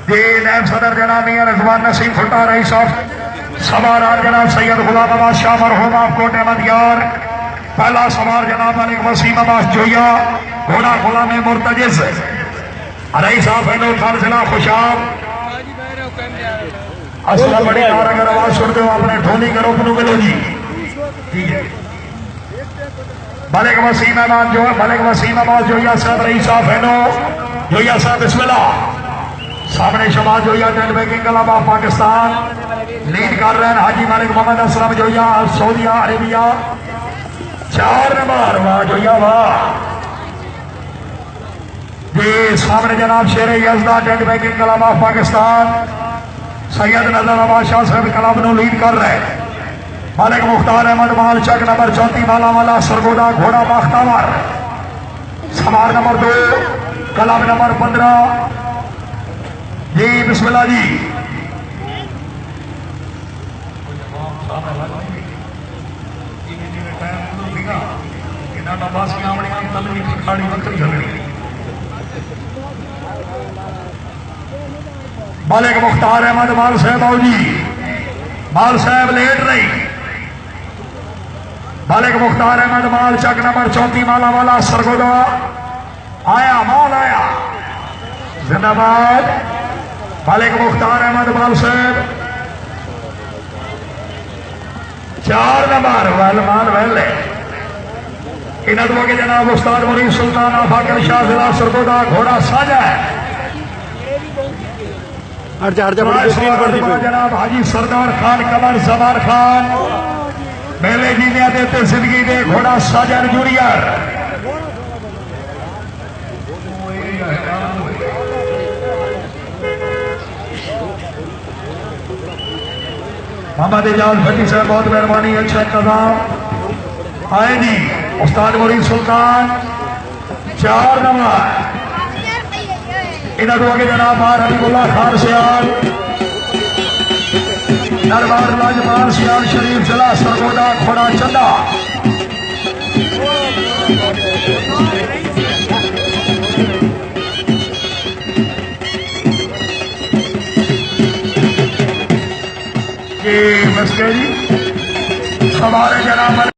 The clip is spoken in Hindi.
जी नैब सदर जनाब मियां रिजवान नसीम फुटा रईस ऑफ सवार जनाब सैयद गुलाम अब्बास शाह मरहूम ऑफ कोट अहमद यार। पहला सवार जनाब मलिक वसीम अब्बास जोया घोड़ा गुलाम मुर्तजिज रईस ऑफ खान जिला खुशाब। असला बड़ी कार अगर आवाज सुनते हो अपने ढोली करो अपनों मिलो जी। ठीक है मलिक वसीम अब्बास जो है मलिक वसीम अब्बास जोया साहब रईस ऑफ जोया साहब बिस्मिल्लाह। सामने शबाज जोया टेल pegging club of Pakistan lead कर रहे हैं हाजी Malik Mohammad Aslam Joya Saudi Arabia. 4 number वाह जोया वाह जी। सामने जनाब शेर यजदा टेल pegging club of Pakistan Syed Nazar Abbas Shah साहब क्लब को लीड कर रहे हैं। मालिक मुख्तार अहमद माल चक नंबर 34 माला वाला सरगोदा घोड़ा बाख्तावर। सवार नंबर 2 क्लब नंबर 15 जी बिस्मिल्लाह जी। मालिक मुख्तार अहमद माल साहब आओ जी। माल साहब लेट रही। मालिक मुख्तार अहमद माल चक नंबर 34 माला वाला सरगोदा आया माल आया जिंदाबाद। मालिक मुख्तार अहमद माल साहब 4 नंबर वेल मान वेल इन दो के जनाब उस्ताद मुरीद सुल्तान फाकर शाह जिला सरगोदा घोड़ा साझा है। जनाब हाजी सरदार खान कमर जमार खान मेले जीने देते जिंदगी दे घोड़ा साजन जूनियर। मोहम्मद इजाज भट्टी साहब बहुत मेहरबानी अच्छा इंतजाम आए जी। उस्ताद मुरीद सुल्तान 4 नंबर इन दो के जनाब मार हबीबुल्लाह खान सियाल दरबार लाजमान सियाल शरीफ जिला सरगोदा घोड़ा चंदा। जी बस जी सवार जनाब